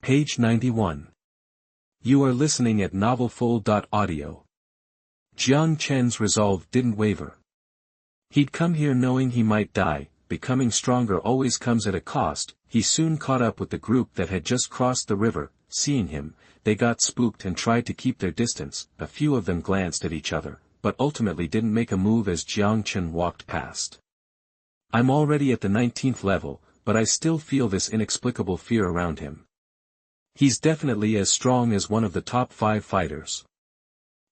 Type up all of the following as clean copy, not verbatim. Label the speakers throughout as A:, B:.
A: Page 91. You are listening at novelfull.audio. Jiang Chen's resolve didn't waver. He'd come here knowing he might die. Becoming stronger always comes at a cost. He soon caught up with the group that had just crossed the river. Seeing him, they got spooked and tried to keep their distance. A few of them glanced at each other, but ultimately didn't make a move as Jiang Chen walked past. I'm already at the 19th level, but I still feel this inexplicable fear around him. He's definitely as strong as one of the top 5 fighters.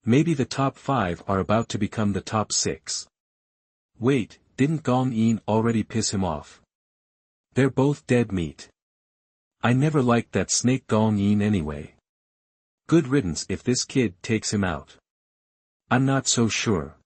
A: Maybe the top 5 are about to become the top 6. Wait, didn't Gong Yin already piss him off? They're both dead meat. I never liked that snake Gong Yin anyway. Good riddance if this kid takes him out. I'm not so sure.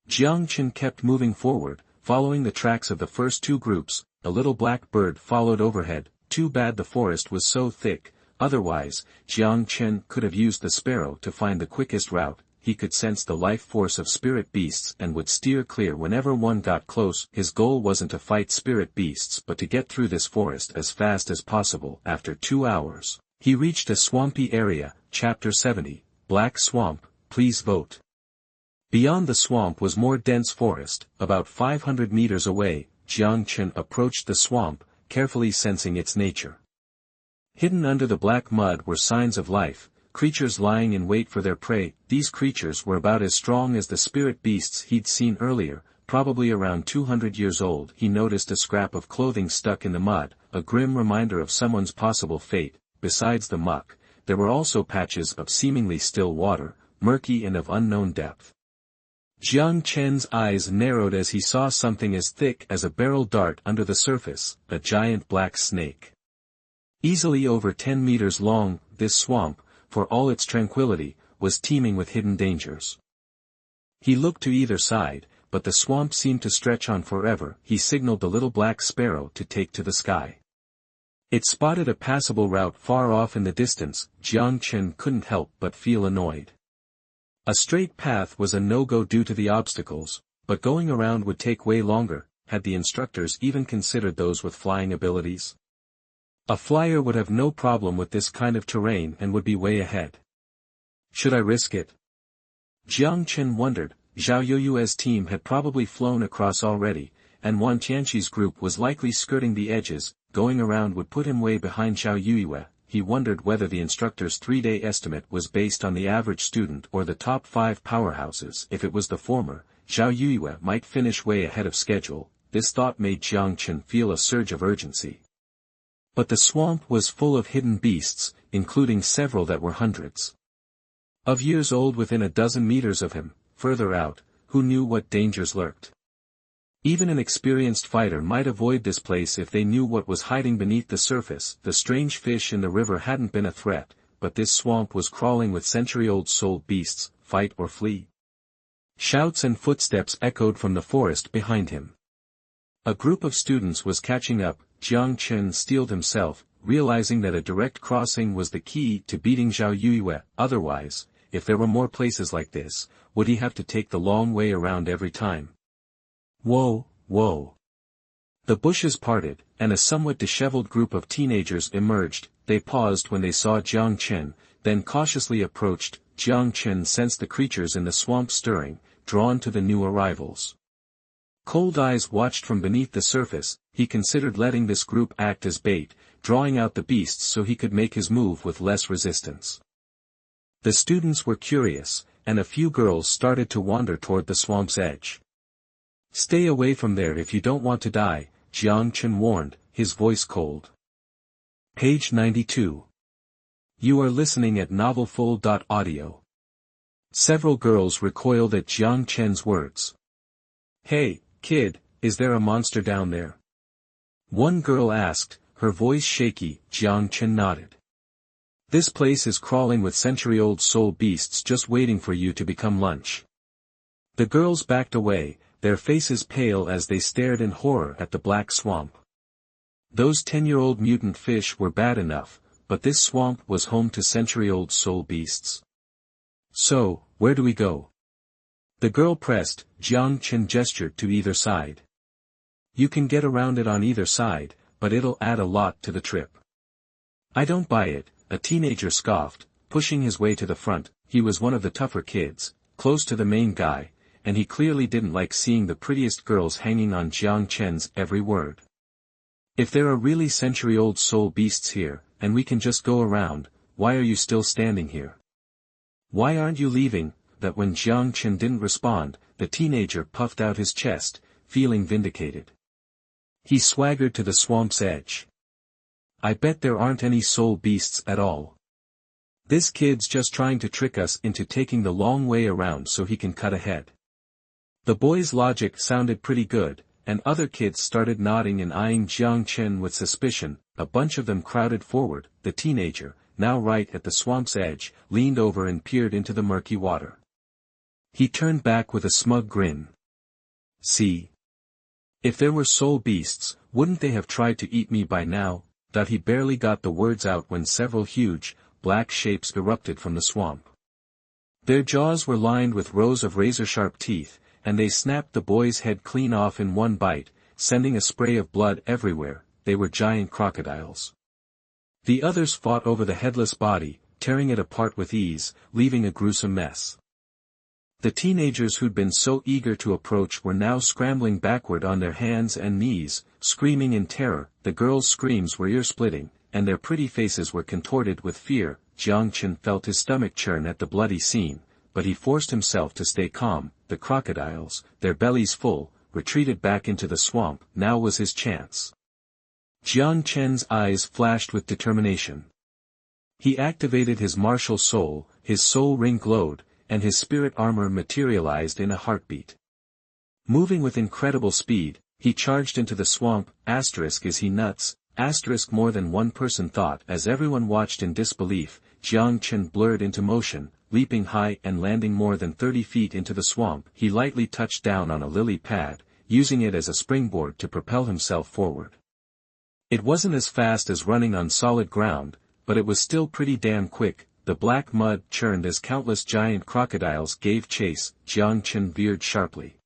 A: Jiang Chen kept moving forward, following the tracks of the first 2 groups. A little black bird followed overhead. Too bad the forest was so thick, otherwise, Jiang Chen could have used the sparrow to find the quickest route. He could sense the life force of spirit beasts and would steer clear whenever one got close. His goal wasn't to fight spirit beasts but to get through this forest as fast as possible. After 2 hours, he reached a swampy area. Chapter 70, Black Swamp, please vote. Beyond the swamp was more dense forest. About 500 meters away, Jiang Chen approached the swamp, carefully sensing its nature. Hidden under the black mud were signs of life, creatures lying in wait for their prey. These creatures were about as strong as the spirit beasts he'd seen earlier, probably around 200 years old. He noticed a scrap of clothing stuck in the mud, a grim reminder of someone's possible fate. Besides the muck, there were also patches of seemingly still water, murky and of unknown depth. Jiang Chen's eyes narrowed as he saw something as thick as a barrel dart under the surface, a giant black snake. Easily over 10 meters long, this swamp, for all its tranquility, was teeming with hidden dangers. He looked to either side, but the swamp seemed to stretch on forever. He signaled the little black sparrow to take to the sky. It spotted a passable route far off in the distance. Jiang Chen couldn't help but feel annoyed. A straight path was a no-go due to the obstacles, but going around would take way longer. Had the instructors even considered those with flying abilities? A flyer would have no problem with this kind of terrain and would be way ahead. Should I risk it? Jiang Chen wondered. Zhao Youyue's team had probably flown across already, and Wan Tianqi's group was likely skirting the edges. Going around would put him way behind Zhao Youyue. He wondered whether the instructor's 3-day estimate was based on the average student or the top 5 powerhouses. If it was the former, Zhao Youyue might finish way ahead of schedule. This thought made Jiang Chen feel a surge of urgency. But the swamp was full of hidden beasts, including several that were hundreds of years old within a dozen meters of him. Further out, who knew what dangers lurked? Even an experienced fighter might avoid this place if they knew what was hiding beneath the surface. The strange fish in the river hadn't been a threat, but this swamp was crawling with century-old soul beasts. Fight or flee? Shouts and footsteps echoed from the forest behind him. A group of students was catching up. Jiang Chen steeled himself, realizing that a direct crossing was the key to beating Zhao Youyue. Otherwise, if there were more places like this, would he have to take the long way around every time? Whoa, whoa. The bushes parted, and a somewhat disheveled group of teenagers emerged. They paused when they saw Jiang Chen, then cautiously approached. Jiang Chen sensed the creatures in the swamp stirring, drawn to the new arrivals. Cold eyes watched from beneath the surface. He considered letting this group act as bait, drawing out the beasts so he could make his move with less resistance. The students were curious, and a few girls started to wander toward the swamp's edge. Stay away from there if you don't want to die, Jiang Chen warned, his voice cold. Page 92. You are listening at novelfull.audio. Several girls recoiled at Jiang Chen's words. Hey, kid, is there a monster down there? One girl asked, her voice shaky. Jiang Chen nodded. This place is crawling with century-old soul beasts just waiting for you to become lunch. The girls backed away, their faces pale as they stared in horror at the black swamp. Those 10-year-old mutant fish were bad enough, but this swamp was home to century-old soul beasts. So, where do we go? The girl pressed. Jiang Chen gestured to either side. You can get around it on either side, but it'll add a lot to the trip. I don't buy it, a teenager scoffed, pushing his way to the front. He was one of the tougher kids, close to the main guy, and he clearly didn't like seeing the prettiest girls hanging on Jiang Chen's every word. If there are really century-old soul beasts here, and we can just go around, why are you still standing here? Why aren't you leaving? That when Jiang Chen didn't respond, the teenager puffed out his chest, feeling vindicated. He swaggered to the swamp's edge. I bet there aren't any soul beasts at all. This kid's just trying to trick us into taking the long way around so he can cut ahead. The boy's logic sounded pretty good, and other kids started nodding and eyeing Jiang Chen with suspicion. A bunch of them crowded forward. The teenager, now right at the swamp's edge, leaned over and peered into the murky water. He turned back with a smug grin. See? If there were soul beasts, wouldn't they have tried to eat me by now? That he barely got the words out when several huge, black shapes erupted from the swamp. Their jaws were lined with rows of razor-sharp teeth, and they snapped the boy's head clean off in one bite, sending a spray of blood everywhere. They were giant crocodiles. The others fought over the headless body, tearing it apart with ease, leaving a gruesome mess. The teenagers who'd been so eager to approach were now scrambling backward on their hands and knees, screaming in terror. The girls' screams were ear-splitting, and their pretty faces were contorted with fear. Jiang Chen felt his stomach churn at the bloody scene, but he forced himself to stay calm. The crocodiles, their bellies full, retreated back into the swamp. Now was his chance. Jiang Chen's eyes flashed with determination. He activated his martial soul, his soul ring glowed, and his spirit armor materialized in a heartbeat. Moving with incredible speed, he charged into the swamp. Is he nuts? More than one person thought as everyone watched in disbelief. Jiang Chen blurred into motion, leaping high and landing more than 30 feet into the swamp. He lightly touched down on a lily pad, using it as a springboard to propel himself forward. It wasn't as fast as running on solid ground, but it was still pretty damn quick. The black mud churned as countless giant crocodiles gave chase. Jiang Chen veered sharply.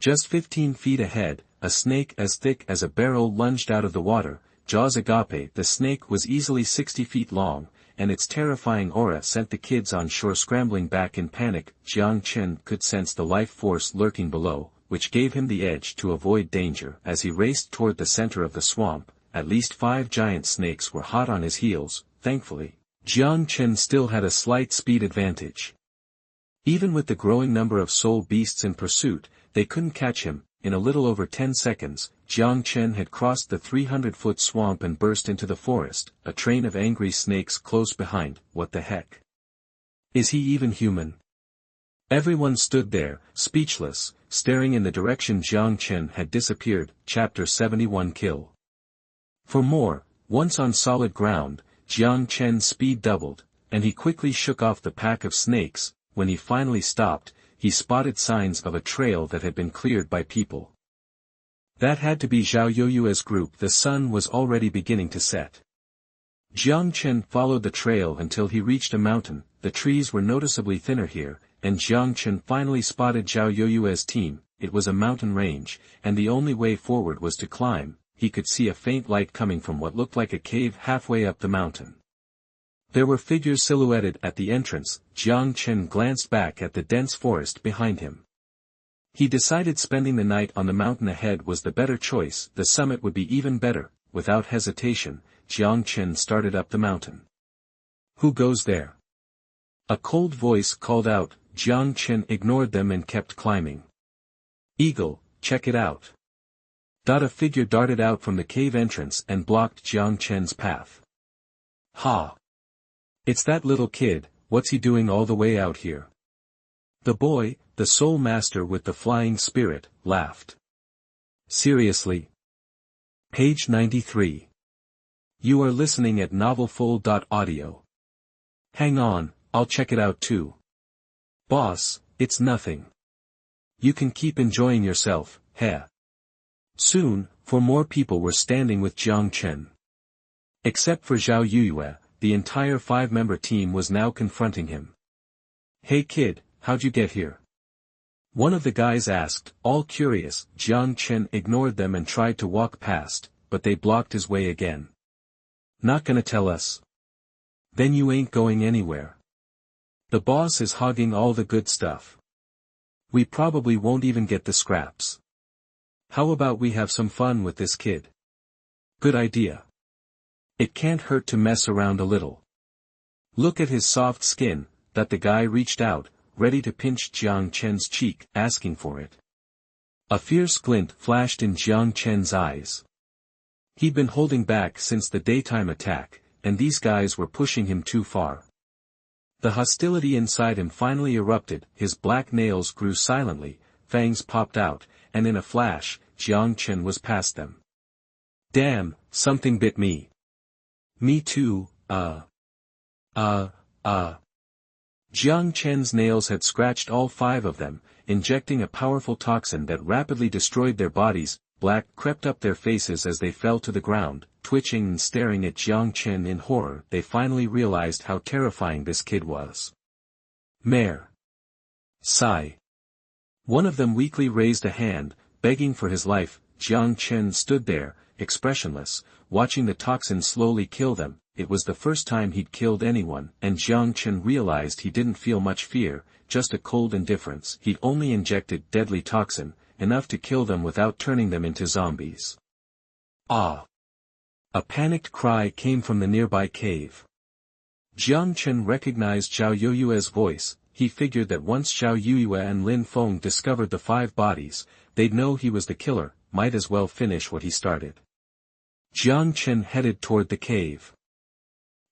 A: Just 15 feet ahead, a snake as thick as a barrel lunged out of the water, jaws agape. The snake was easily 60 feet long, and its terrifying aura sent the kids on shore scrambling back in panic. Jiang Chen could sense the life force lurking below, which gave him the edge to avoid danger. As he raced toward the center of the swamp, at least 5 giant snakes were hot on his heels. Thankfully, Jiang Chen still had a slight speed advantage. Even with the growing number of soul beasts in pursuit, they couldn't catch him. In a little over 10 seconds, Jiang Chen had crossed the 300-foot swamp and burst into the forest, a train of angry snakes close behind. What the heck? Is he even human? Everyone stood there, speechless, staring in the direction Jiang Chen had disappeared. Chapter 71 Kill. For more, once on solid ground, Jiang Chen's speed doubled, and he quickly shook off the pack of snakes. When he finally stopped, he spotted signs of a trail that had been cleared by people. That had to be Zhao Yoyue's group. The sun was already beginning to set. Jiang Chen followed the trail until he reached a mountain. The trees were noticeably thinner here, and Jiang Chen finally spotted Zhao Yoyue's team. It was a mountain range, and the only way forward was to climb. He could see a faint light coming from what looked like a cave halfway up the mountain. There were figures silhouetted at the entrance. Jiang Chen glanced back at the dense forest behind him. He decided spending the night on the mountain ahead was the better choice. The summit would be even better. Without hesitation, Jiang Chen started up the mountain. Who goes there? A cold voice called out. Jiang Chen ignored them and kept climbing. Eagle, check it out. A figure darted out from the cave entrance and blocked Jiang Chen's path. Ha! It's that little kid. What's he doing all the way out here? The boy, the soul master with the flying spirit, laughed. Seriously? Page 93. You are listening at novelfull.audio. Hang on, I'll check it out too. Boss, it's nothing. You can keep enjoying yourself, heh. Soon, 4 more people were standing with Jiang Chen. Except for Zhao Yoyue, the entire 5-member team was now confronting him. Hey kid, how'd you get here? One of the guys asked, all curious. Jiang Chen ignored them and tried to walk past, but they blocked his way again. Not gonna tell us? Then you ain't going anywhere. The boss is hogging all the good stuff. We probably won't even get the scraps. How about we have some fun with this kid? Good idea. It can't hurt to mess around a little. Look at his soft skin. That the guy reached out, ready to pinch Jiang Chen's cheek, asking for it. A fierce glint flashed in Jiang Chen's eyes. He'd been holding back since the daytime attack, and these guys were pushing him too far. The hostility inside him finally erupted, his black nails grew silently, fangs popped out, and in a flash, Jiang Chen was past them. Damn, something bit me. Me too, Jiang Chen's nails had scratched all 5 of them, injecting a powerful toxin that rapidly destroyed their bodies. Black crept up their faces as they fell to the ground, twitching and staring at Jiang Chen in horror. They finally realized how terrifying this kid was. Mare. Sigh. One of them weakly raised a hand, begging for his life. Jiang Chen stood there, expressionless, watching the toxin slowly kill them. It was the first time he'd killed anyone, and Jiang Chen realized he didn't feel much fear, just a cold indifference. He'd only injected deadly toxin, enough to kill them without turning them into zombies. Ah! A panicked cry came from the nearby cave. Jiang Chen recognized Zhao Yoyue's voice. He figured that once Zhao Yoyue and Lin Feng discovered the 5 bodies, they'd know he was the killer, might as well finish what he started. Jiang Chen headed toward the cave.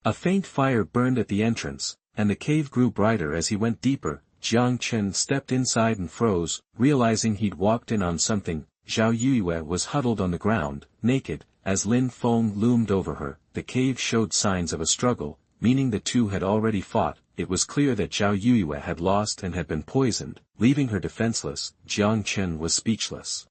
A: A faint fire burned at the entrance, and the cave grew brighter as he went deeper. Jiang Chen stepped inside and froze, realizing he'd walked in on something. Zhao Yoyue was huddled on the ground, naked. As Lin Feng loomed over her, the cave showed signs of a struggle, meaning the two had already fought. It was clear that Zhao Yoyue had lost and had been poisoned, leaving her defenseless. Jiang Chen was speechless.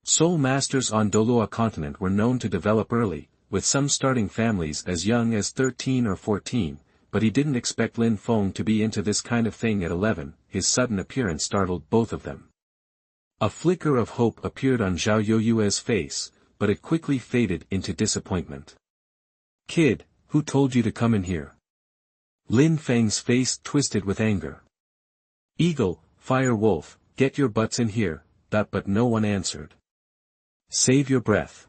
A: Soul masters on Douluo Continent were known to develop early, with some starting families as young as 13 or 14, but he didn't expect Lin Feng to be into this kind of thing at 11. His sudden appearance startled both of them. A flicker of hope appeared on Zhao Yoyue's face, but it quickly faded into disappointment. Kid, who told you to come in here? Lin Feng's face twisted with anger. Eagle, Fire Wolf, get your butts in here. But no one answered. Save your breath.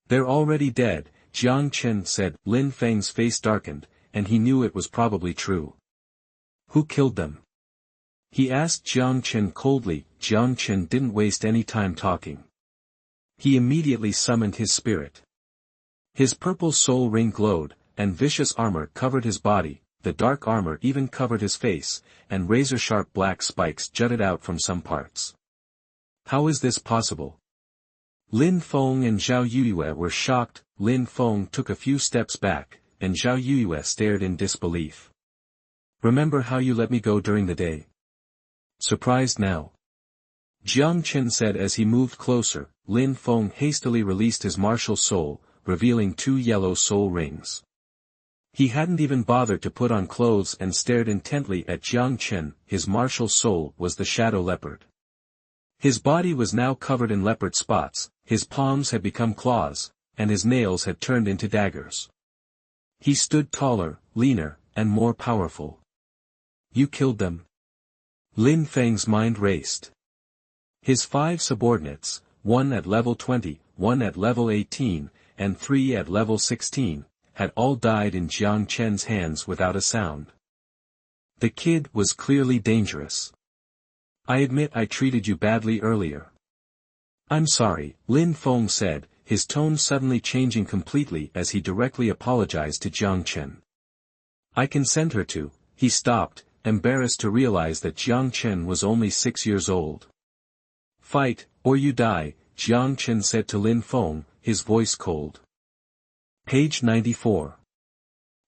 A: They're already dead, Jiang Chen said. Lin Feng's face darkened, and he knew it was probably true. Who killed them? He asked Jiang Chen coldly. Jiang Chen didn't waste any time talking. He immediately summoned his spirit. His purple soul ring glowed, and vicious armor covered his body. The dark armor even covered his face, and razor-sharp black spikes jutted out from some parts. How is this possible? Lin Feng and Zhao Yoyue were shocked. Lin Feng took a few steps back, and Zhao Yoyue stared in disbelief. Remember how you let me go during the day? Surprised now? Jiang Chen said as he moved closer. Lin Feng hastily released his martial soul, revealing 2 yellow soul rings. He hadn't even bothered to put on clothes and stared intently at Jiang Chen. His martial soul was the shadow leopard. His body was now covered in leopard spots, his palms had become claws, and his nails had turned into daggers. He stood taller, leaner, and more powerful. You killed them? Lin Feng's mind raced. His 5 subordinates, 1 at level 20, 1 at level 18, and 3 at level 16, had all died in Jiang Chen's hands without a sound. The kid was clearly dangerous. I admit I treated you badly earlier. I'm sorry, Lin Feng said, his tone suddenly changing completely as he directly apologized to Jiang Chen. I can send her to. He stopped, embarrassed to realize that Jiang Chen was only 6 years old. Fight, or you die, Jiang Chen said to Lin Feng, his voice cold. Page 94.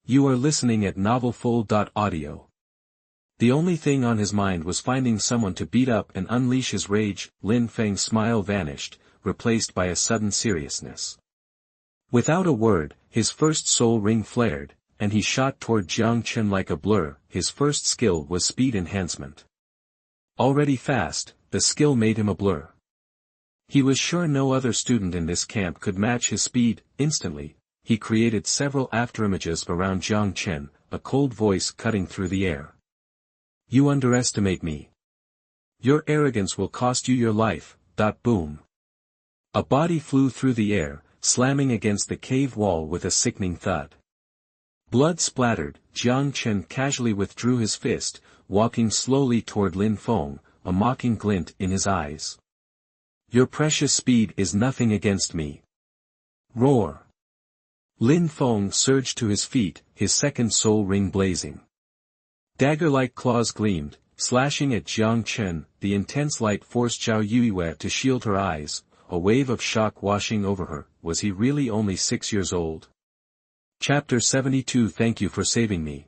A: You are listening at novelfull.audio. The only thing on his mind was finding someone to beat up and unleash his rage. Lin Feng's smile vanished, replaced by a sudden seriousness. Without a word, his first soul ring flared, and he shot toward Jiang Chen like a blur. His first skill was speed enhancement. Already fast, the skill made him a blur. He was sure no other student in this camp could match his speed. Instantly, he created several afterimages around Jiang Chen, a cold voice cutting through the air. You underestimate me. Your arrogance will cost you your life. Boom. A body flew through the air, slamming against the cave wall with a sickening thud. Blood splattered, Jiang Chen casually withdrew his fist, walking slowly toward Lin Feng, a mocking glint in his eyes. Your precious speed is nothing against me. Roar. Lin Feng surged to his feet, his second soul ring blazing. Dagger-like claws gleamed, slashing at Jiang Chen. The intense light forced Zhao Yue to shield her eyes, a wave of shock washing over her. Was he really only 6 years old? Chapter 72. Thank you for saving me.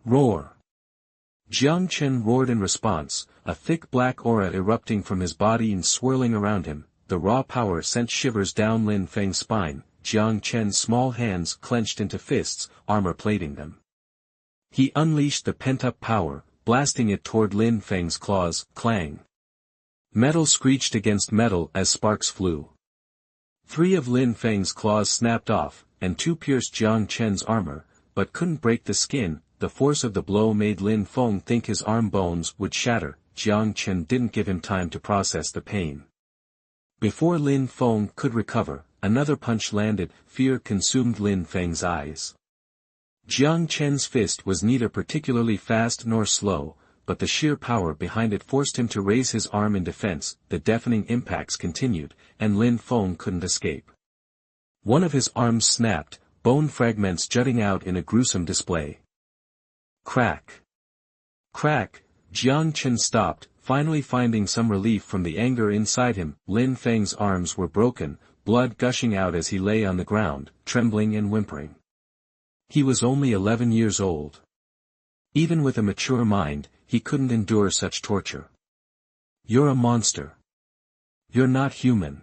A: Roar. Jiang Chen roared in response, a thick black aura erupting from his body and swirling around him. The raw power sent shivers down Lin Feng's spine. Jiang Chen's small hands clenched into fists, armor plating them. He unleashed the pent-up power, blasting it toward Lin Feng's claws. Clang. Metal screeched against metal as sparks flew. 3 of Lin Feng's claws snapped off, and 2 pierced Jiang Chen's armor, but couldn't break the skin. The force of the blow made Lin Feng think his arm bones would shatter. Jiang Chen didn't give him time to process the pain. Before Lin Feng could recover, another punch landed. Fear consumed Lin Feng's eyes. Jiang Chen's fist was neither particularly fast nor slow, but the sheer power behind it forced him to raise his arm in defense. The deafening impacts continued, and Lin Feng couldn't escape. One of his arms snapped, bone fragments jutting out in a gruesome display. Crack. Crack. Jiang Chen stopped, finally finding some relief from the anger inside him. Lin Feng's arms were broken, blood gushing out as he lay on the ground, trembling and whimpering. He was only 11 years old. Even with a mature mind, he couldn't endure such torture. You're a monster. You're not human.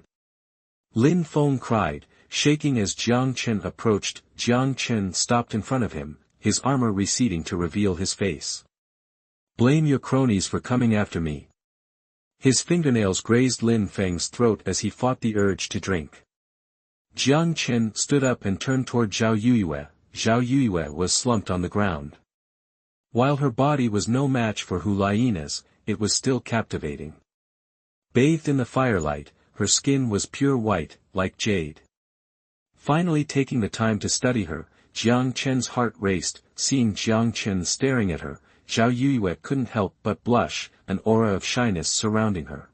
A: Lin Feng cried, shaking as Jiang Chen approached. Jiang Chen stopped in front of him, his armor receding to reveal his face. Blame your cronies for coming after me. His fingernails grazed Lin Feng's throat as he fought the urge to drink. Jiang Chen stood up and turned toward Zhao Yue. Zhao Yue was slumped on the ground. While her body was no match for Hulaiina's, it was still captivating. Bathed in the firelight, her skin was pure white, like jade. Finally taking the time to study her, Jiang Chen's heart raced. Seeing Jiang Chen staring at her, Zhao Yue couldn't help but blush, an aura of shyness surrounding her.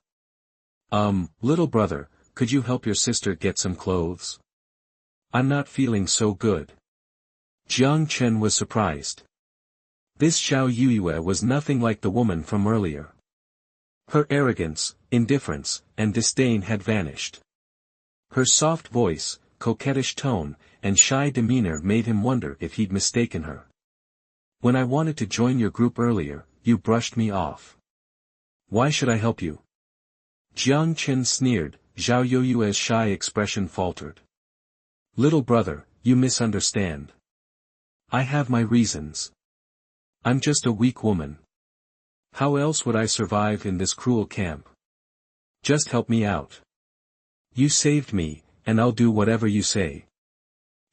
A: Little brother, could you help your sister get some clothes? I'm not feeling so good. Jiang Chen was surprised. This Zhao Yue was nothing like the woman from earlier. Her arrogance, indifference, and disdain had vanished. Her soft voice, coquettish tone, and shy demeanor made him wonder if he'd mistaken her. When I wanted to join your group earlier, you brushed me off. Why should I help you? Jiang Chen sneered. Zhao Yue's shy expression faltered. Little brother, you misunderstand. I have my reasons. I'm just a weak woman. How else would I survive in this cruel camp? Just help me out. You saved me, and I'll do whatever you say.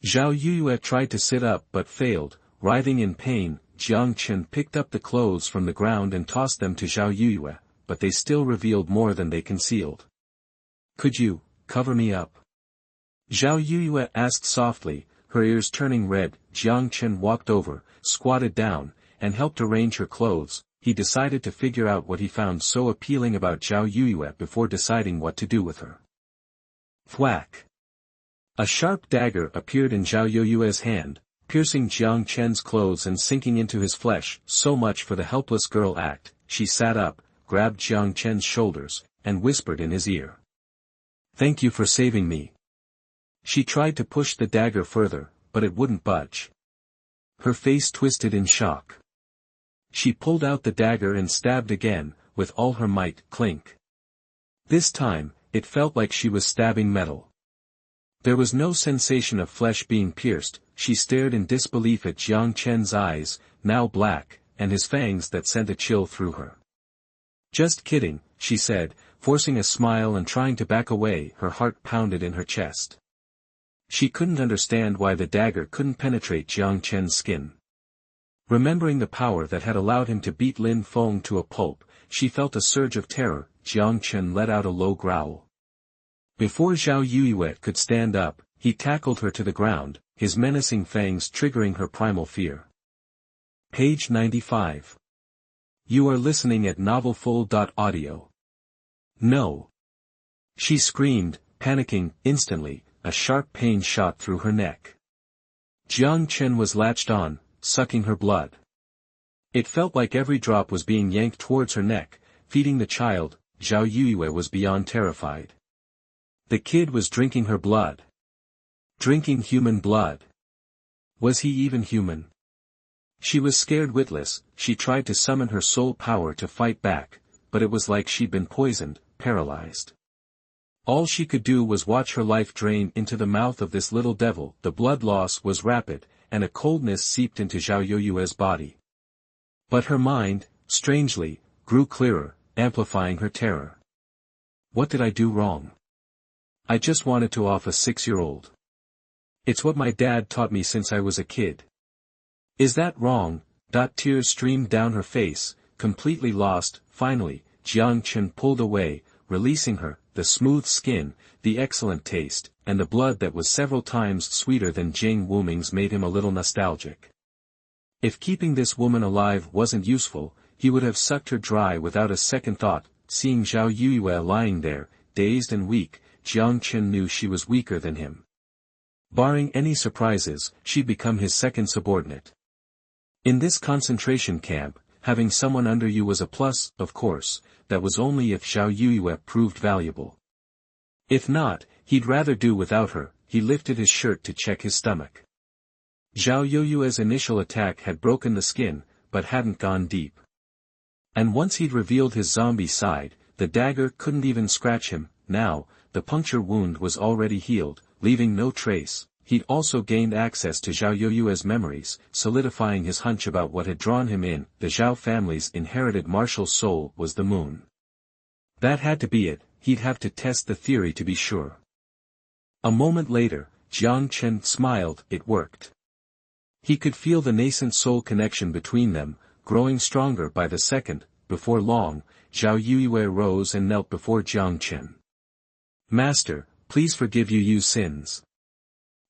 A: Zhao Yue tried to sit up but failed, writhing in pain. Jiang Chen picked up the clothes from the ground and tossed them to Zhao Yue, but they still revealed more than they concealed. Could you cover me up? Zhao Yue asked softly, her ears turning red. Jiang Chen walked over, squatted down, and helped arrange her clothes. He decided to figure out what he found so appealing about Zhao Yue before deciding what to do with her. Thwack! A sharp dagger appeared in Zhao Yue's hand, piercing Jiang Chen's clothes and sinking into his flesh. So much for the helpless girl act. She sat up, grabbed Jiang Chen's shoulders, and whispered in his ear. Thank you for saving me. She tried to push the dagger further, but it wouldn't budge. Her face twisted in shock. She pulled out the dagger and stabbed again, with all her might. Clink. This time, it felt like she was stabbing metal. There was no sensation of flesh being pierced. She stared in disbelief at Jiang Chen's eyes, now black, and his fangs that sent a chill through her. Just kidding, she said, forcing a smile and trying to back away. Her heart pounded in her chest. She couldn't understand why the dagger couldn't penetrate Jiang Chen's skin. Remembering the power that had allowed him to beat Lin Feng to a pulp, she felt a surge of terror. Jiang Chen let out a low growl. Before Zhao Yuyue could stand up, he tackled her to the ground, his menacing fangs triggering her primal fear. Page 95. You are listening at novelfull.audio. No. She screamed, panicking. Instantly, a sharp pain shot through her neck. Jiang Chen was latched on, sucking her blood. It felt like every drop was being yanked towards her neck, feeding the child. Zhao Yuyue was beyond terrified. The kid was drinking her blood. Drinking human blood. Was he even human? She was scared witless. She tried to summon her soul power to fight back, but it was like she'd been poisoned, paralyzed. All she could do was watch her life drain into the mouth of this little devil. The blood loss was rapid, and a coldness seeped into Zhao Yuyue's body. But her mind, strangely, grew clearer, amplifying her terror. What did I do wrong? I just wanted to off a 6-year-old. It's what my dad taught me since I was a kid. Is that wrong? Tears streamed down her face, completely lost. Finally, Jiang Chen pulled away, releasing her. The smooth skin, the excellent taste, and the blood that was several times sweeter than Jing Wuming's made him a little nostalgic. If keeping this woman alive wasn't useful, he would have sucked her dry without a second thought. Seeing Zhao Yuyue lying there, dazed and weak, Jiang Chen knew she was weaker than him. Barring any surprises, she'd become his second subordinate. In this concentration camp, having someone under you was a plus. Of course, that was only if Zhao Yuyue proved valuable. If not, he'd rather do without her. He lifted his shirt to check his stomach. Zhao Yuyue's initial attack had broken the skin, but hadn't gone deep. And once he'd revealed his zombie side, the dagger couldn't even scratch him. Now, the puncture wound was already healed, leaving no trace. He'd also gained access to Zhao Yuyue's memories, solidifying his hunch about what had drawn him in. The Zhao family's inherited martial soul was the moon. That had to be it. He'd have to test the theory to be sure. A moment later, Jiang Chen smiled. It worked. He could feel the nascent soul connection between them, growing stronger by the second. Before long, Zhao Yuyue rose and knelt before Jiang Chen. Master, please forgive Yu's sins.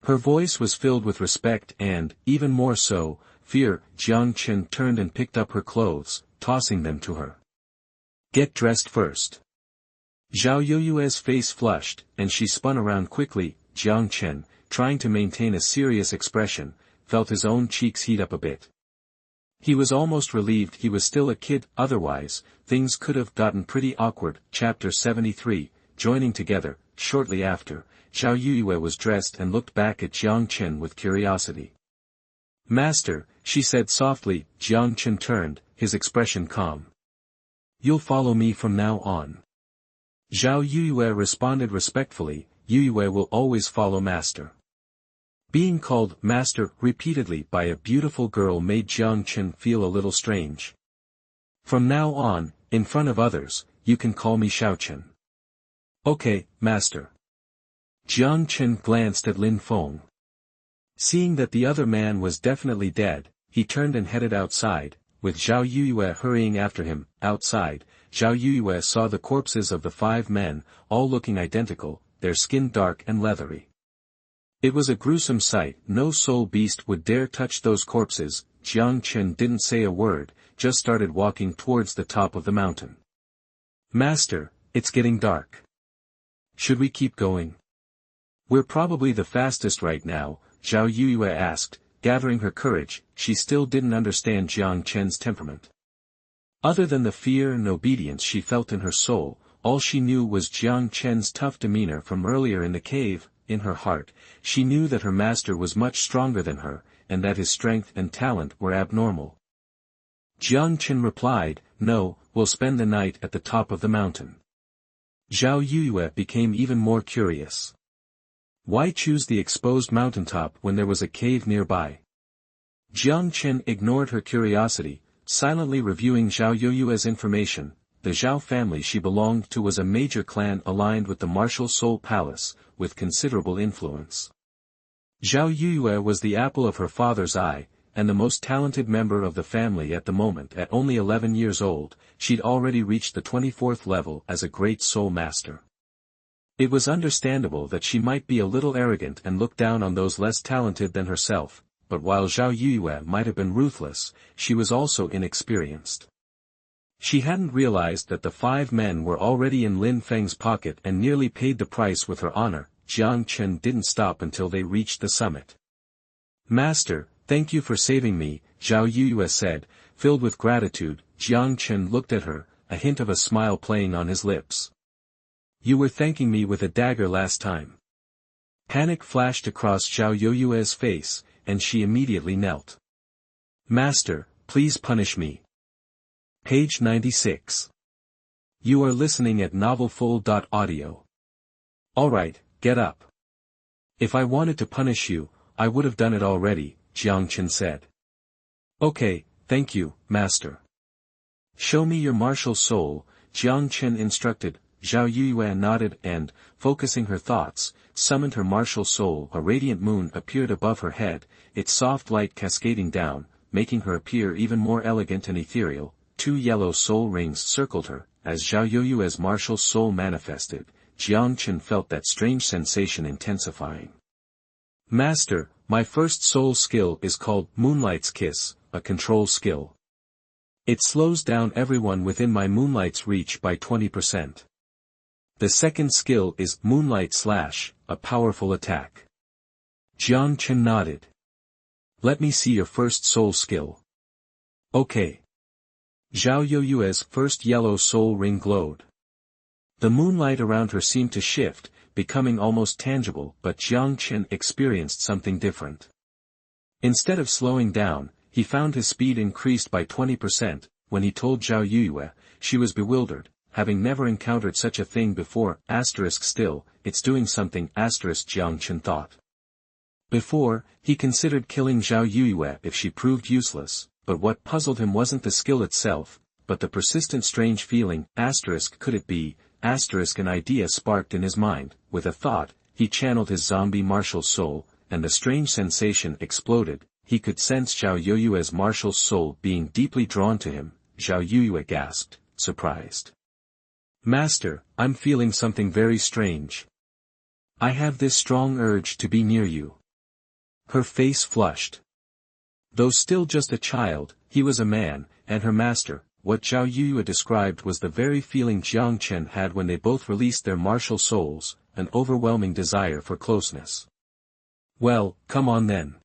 A: Her voice was filled with respect and, even more so, fear. Jiang Chen turned and picked up her clothes, tossing them to her. Get dressed first. Zhao Yuyue's face flushed, and she spun around quickly. Jiang Chen, trying to maintain a serious expression, felt his own cheeks heat up a bit. He was almost relieved he was still a kid. Otherwise, things could have gotten pretty awkward. Chapter 73, Joining Together. Shortly after, Zhao Yuyue was dressed and looked back at Jiang Chen with curiosity. Master, she said softly. Jiang Chen turned, his expression calm. You'll follow me from now on. Zhao Yuyue responded respectfully. Yuyue will always follow master. Being called master repeatedly by a beautiful girl made Jiang Chen feel a little strange. From now on, in front of others, you can call me Xiaochen. Okay, master. Jiang Chen glanced at Lin Feng. Seeing that the other man was definitely dead, he turned and headed outside, with Zhao Yuyue hurrying after him. Outside, Zhao Yuyue saw the corpses of the 5 men, all looking identical, their skin dark and leathery. It was a gruesome sight. No soul beast would dare touch those corpses. Jiang Chen didn't say a word, just started walking towards the top of the mountain. Master, it's getting dark. Should we keep going? We're probably the fastest right now, Zhao Yuyue asked, gathering her courage. She still didn't understand Jiang Chen's temperament. Other than the fear and obedience she felt in her soul, all she knew was Jiang Chen's tough demeanor from earlier in the cave. In her heart, she knew that her master was much stronger than her, and that his strength and talent were abnormal. Jiang Chen replied, No, we'll spend the night at the top of the mountain. Zhao Yuyue became even more curious. Why choose the exposed mountaintop when there was a cave nearby? Jiang Chen ignored her curiosity, silently reviewing Zhao Yuyue's information. The Zhao family she belonged to was a major clan aligned with the martial Soul Palace, with considerable influence. Zhao Yuyue was the apple of her father's eye, and the most talented member of the family at the moment. At only 11 years old, she'd already reached the 24th level as a great soul master. It was understandable that she might be a little arrogant and look down on those less talented than herself, but while Zhao Yuyue might have been ruthless, she was also inexperienced. She hadn't realized that the 5 men were already in Lin Feng's pocket and nearly paid the price with her honor. Jiang Chen didn't stop until they reached the summit. "Master, thank you for saving me," Zhao Yuyue said, filled with gratitude. Jiang Chen looked at her, a hint of a smile playing on his lips. "You were thanking me with a dagger last time." Panic flashed across Zhao Yuyue's face, and she immediately knelt. "Master, please punish me." Page 96. You are listening at novelfull.audio. Alright, get up. "If I wanted to punish you, I would have done it already," Jiang Chen said. "Okay, thank you, master." "Show me your martial soul," Jiang Chen instructed. Zhao Yuyue nodded and, focusing her thoughts, summoned her martial soul. A radiant moon appeared above her head, its soft light cascading down, making her appear even more elegant and ethereal. 2 yellow soul rings circled her. As Zhao Yuyue's martial soul manifested, Jiang Chen felt that strange sensation intensifying. "Master, my first soul skill is called Moonlight's Kiss, a control skill. It slows down everyone within my Moonlight's reach by 20%. The second skill is Moonlight Slash, a powerful attack." Jiang Chen nodded. "Let me see your first soul skill." "Okay." Zhao Yuyue's first yellow soul ring glowed. The moonlight around her seemed to shift, becoming almost tangible, but Jiang Chen experienced something different. Instead of slowing down, he found his speed increased by 20%. When he told Zhao Yuyue, she was bewildered, having never encountered such a thing before. Still, it's doing something. Jiang Chen thought. Before, he considered killing Zhao Yuyue if she proved useless, but what puzzled him wasn't the skill itself, but the persistent strange feeling. Could it be? An idea sparked in his mind. With a thought, he channeled his zombie martial soul, and the strange sensation exploded. He could sense Zhao Yuyue's martial soul being deeply drawn to him. Zhao Yuyue gasped, surprised. "Master, I'm feeling something very strange. I have this strong urge to be near you." Her face flushed. Though still just a child, he was a man, and her master. What Zhao Yuyue described was the very feeling Jiang Chen had when they both released their martial souls, an overwhelming desire for closeness. "Well, come on then."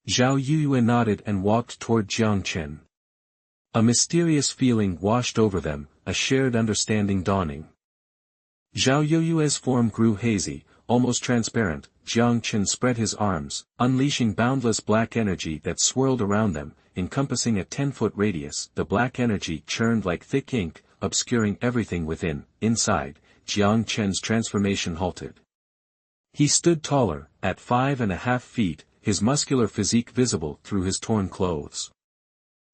A: Zhao Yuyue nodded and walked toward Jiang Chen. A mysterious feeling washed over them, a shared understanding dawning. Zhao Yuyue's form grew hazy, almost transparent. Jiang Chen spread his arms, unleashing boundless black energy that swirled around them, encompassing a 10-foot radius. The black energy churned like thick ink, obscuring everything within. Inside, Jiang Chen's transformation halted. He stood taller, at 5.5 feet, his muscular physique visible through his torn clothes.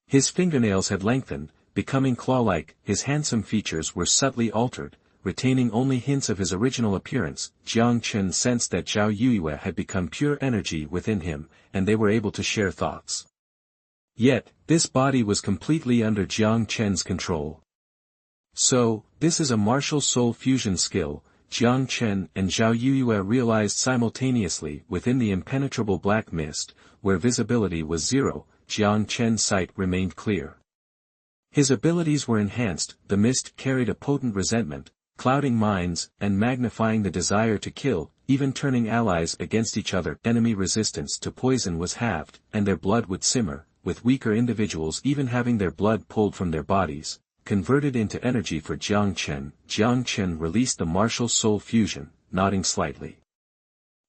A: His fingernails had lengthened, becoming claw-like. His handsome features were subtly altered, retaining only hints of his original appearance. Jiang Chen sensed that Zhao Yuyue had become pure energy within him, and they were able to share thoughts. Yet, this body was completely under Jiang Chen's control. "So, this is a martial soul fusion skill," Jiang Chen and Zhao Yuyue realized simultaneously. Within the impenetrable black mist, where visibility was zero, Jiang Chen's sight remained clear. His abilities were enhanced. The mist carried a potent resentment, clouding minds and magnifying the desire to kill, even turning allies against each other. Enemy resistance to poison was halved, and their blood would simmer, with weaker individuals even having their blood pulled from their bodies, converted into energy for Jiang Chen. Jiang Chen released the martial soul fusion, nodding slightly.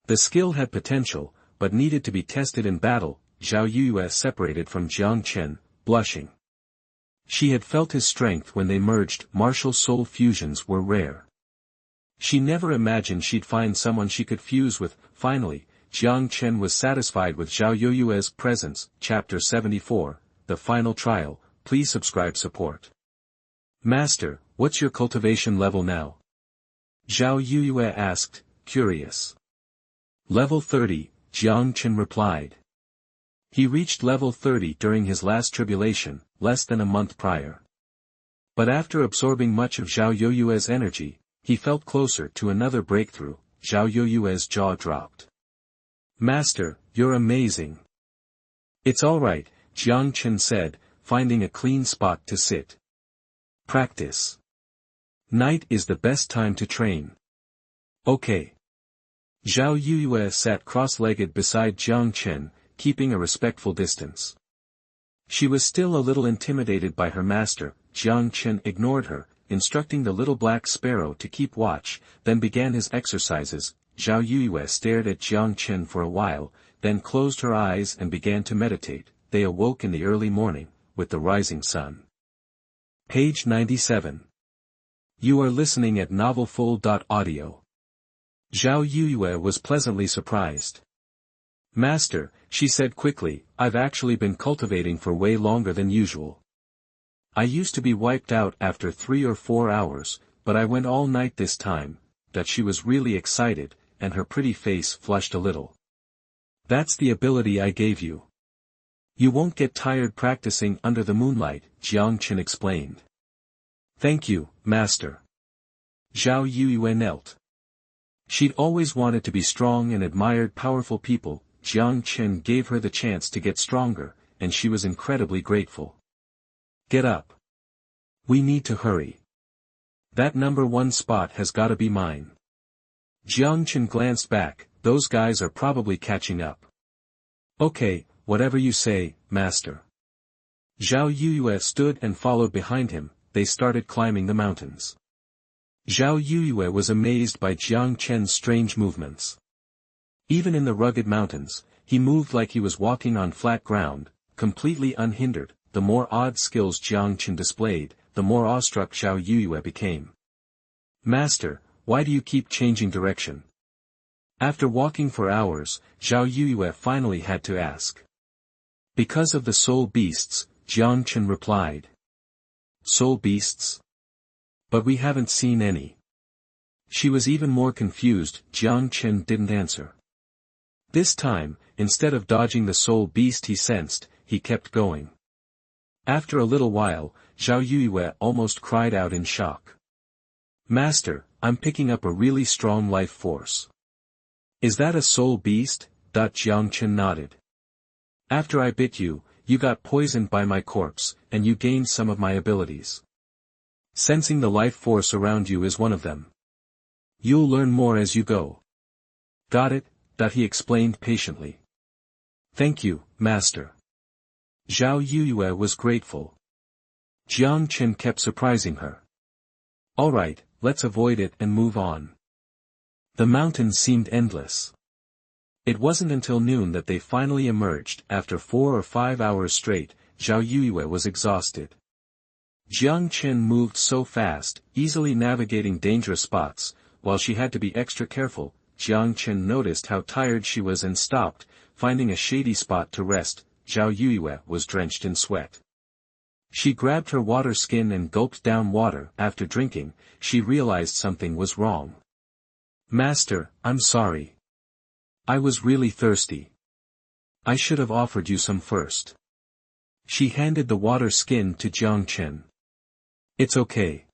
A: The skill had potential, but needed to be tested in battle. Zhao Yuyue separated from Jiang Chen, blushing. She had felt his strength when they merged. Martial soul fusions were rare. She never imagined she'd find someone she could fuse with. Finally, Jiang Chen was satisfied with Zhao Yuyue's presence. Chapter 74, The Final Trial. Please subscribe support. "Master, what's your cultivation level now?" Zhao Yuyue asked, curious. "Level 30, Jiang Chen replied. He reached level 30 during his last tribulation, less than a month prior. But after absorbing much of Zhao Yoyue's energy, he felt closer to another breakthrough. Zhao Yoyue's jaw dropped. Master, you're amazing. It's alright, Jiang Chen said, finding a clean spot to sit. Practice. Night is the best time to train. Okay. Zhao Yoyue sat cross-legged beside Jiang Chen, keeping a respectful distance. She was still a little intimidated by her master. Jiang Chen ignored her, instructing the little black sparrow to keep watch, then began his exercises. Zhao Yoyue stared at Jiang Chen for a while, then closed her eyes and began to meditate. They awoke in the early morning, with the rising sun. Page 97. You are listening at novelfull.audio. Zhao Yoyue was pleasantly surprised. Master, she said quickly, I've actually been cultivating for way longer than usual. I used to be wiped out after 3 or 4 hours, but I went all night this time. That she was really excited, and her pretty face flushed a little. That's the ability I gave you. You won't get tired practicing under the moonlight, Jiang Chen explained. Thank you, Master. Zhao Yoyue knelt. She'd always wanted to be strong and admired powerful people. Jiang Chen gave her the chance to get stronger, and she was incredibly grateful. Get up. We need to hurry. That number 1 spot has gotta be mine. Jiang Chen glanced back. Those guys are probably catching up. Okay, whatever you say, Master. Zhao Yoyue stood and followed behind him. They started climbing the mountains. Zhao Yoyue was amazed by Jiang Chen's strange movements. Even in the rugged mountains, he moved like he was walking on flat ground, completely unhindered. The more odd skills Jiang Chen displayed, the more awestruck Zhao Yoyue became. Master, why do you keep changing direction? After walking for hours, Zhao Yoyue finally had to ask. Because of the soul beasts, Jiang Chen replied. Soul beasts? But we haven't seen any. She was even more confused. Jiang Chen didn't answer. This time, instead of dodging the soul beast he sensed, he kept going. After a little while, Zhao Yoyue almost cried out in shock. Master, I'm picking up a really strong life force. Is that a soul beast? Jiang Chen nodded. After I bit you, you got poisoned by my corpse, and you gained some of my abilities. Sensing the life force around you is one of them. You'll learn more as you go. Got it? He explained patiently. Thank you, Master. Zhao Yoyue was grateful. Jiang Chen kept surprising her. Alright, let's avoid it and move on. The mountains seemed endless. It wasn't until noon that they finally emerged. After 4 or 5 hours straight, Zhao Yoyue was exhausted. Jiang Chen moved so fast, easily navigating dangerous spots, while she had to be extra careful. Jiang Chen noticed how tired she was and stopped, finding a shady spot to rest. Zhao Yoyue was drenched in sweat. She grabbed her water skin and gulped down water. After drinking, she realized something was wrong. Master, I'm sorry. I was really thirsty. I should have offered you some first. She handed the water skin to Jiang Chen. It's okay.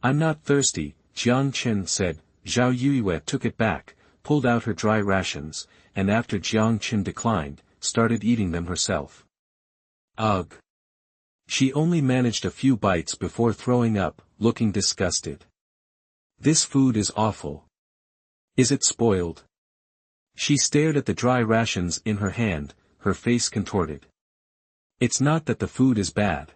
A: I'm not thirsty, Jiang Chen said. Zhao Yoyue took it back, pulled out her dry rations, and after Jiang Chen declined, started eating them herself. Ugh. She only managed a few bites before throwing up, looking disgusted. This food is awful. Is it spoiled? She stared at the dry rations in her hand, her face contorted. It's not that the food is bad.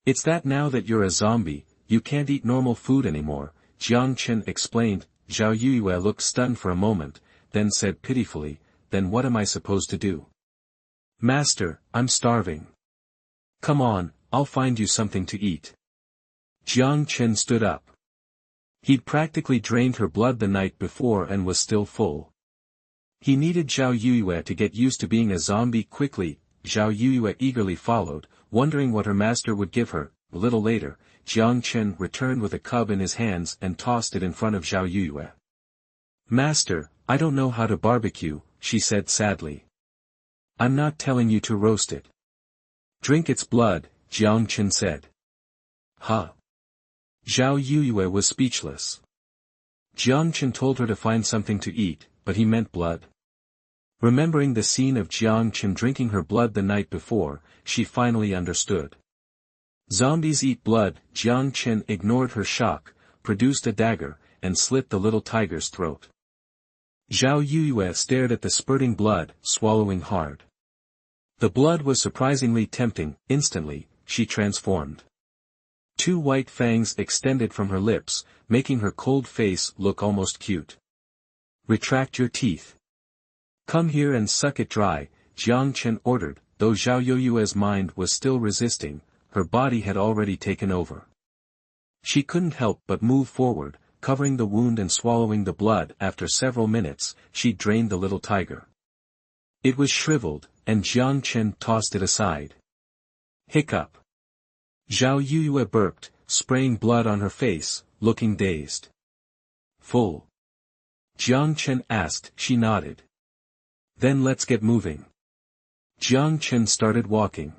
A: It's that now that you're a zombie, you can't eat normal food anymore, Jiang Chen explained. Zhao Yoyue looked stunned for a moment, then said pitifully, then what am I supposed to do? Master, I'm starving. Come on, I'll find you something to eat. Jiang Chen stood up. He'd practically drained her blood the night before and was still full. He needed Zhao Yoyue to get used to being a zombie quickly. Zhao Yoyue eagerly followed, wondering what her master would give her. A little later, Jiang Chen returned with a cub in his hands and tossed it in front of Zhao Yoyue. Master, I don't know how to barbecue, she said sadly. I'm not telling you to roast it. Drink its blood, Jiang Chen said. Huh? Zhao Yuyue was speechless. Jiang Chen told her to find something to eat, but he meant blood. Remembering the scene of Jiang Chen drinking her blood the night before, she finally understood. Zombies eat blood. Jiang Chen ignored her shock, produced a dagger, and slit the little tiger's throat. Zhao Yuyue stared at the spurting blood, swallowing hard. The blood was surprisingly tempting. Instantly, she transformed. 2 white fangs extended from her lips, making her cold face look almost cute. Retract your teeth. Come here and suck it dry, Jiang Chen ordered. Though Zhao Yuyue's mind was still resisting, her body had already taken over. She couldn't help but move forward, covering the wound and swallowing the blood. After several minutes, she drained the little tiger. It was shriveled, and Jiang Chen tossed it aside. Hiccup. Zhao Yuyue burped, spraying blood on her face, looking dazed. Full? Jiang Chen asked. She nodded. Then let's get moving. Jiang Chen started walking.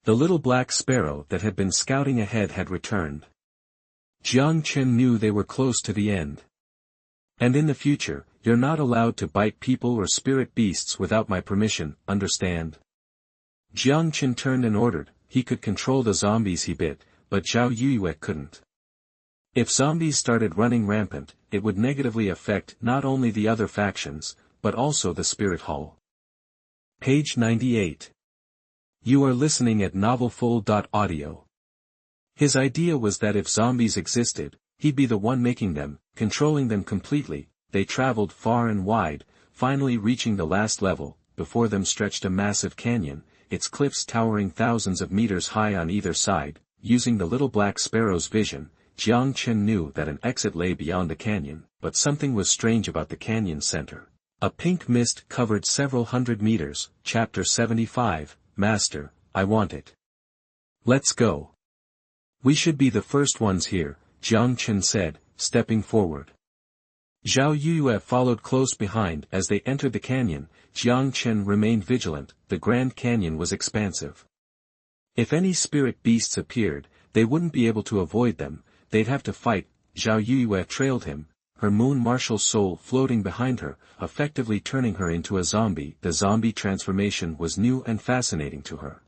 A: The little black sparrow that had been scouting ahead had returned. Jiang Chen knew they were close to the end. And in the future, you're not allowed to bite people or spirit beasts without my permission, understand? Jiang Chen turned and ordered. He could control the zombies he bit, but Zhao Yuyue couldn't. If zombies started running rampant, it would negatively affect not only the other factions, but also the spirit hall. Page 98. You are listening at novelfull.audio. His idea was that if zombies existed, he'd be the one making them, controlling them completely. They traveled far and wide, finally reaching the last level. Before them stretched a massive canyon, its cliffs towering thousands of meters high on either side. Using the little black sparrow's vision, Jiang Chen knew that an exit lay beyond the canyon, but something was strange about the canyon's center. A pink mist covered several hundred meters. Chapter 75, Master, I want it. Let's go. We should be the first ones here, Jiang Chen said, stepping forward. Zhao Yuyue followed close behind. As they entered the canyon, Jiang Chen remained vigilant. The Grand Canyon was expansive. If any spirit beasts appeared, they wouldn't be able to avoid them, they'd have to fight. Zhao Yuyue trailed him, her moon martial soul floating behind her, effectively turning her into a zombie. The zombie transformation was new and fascinating to her.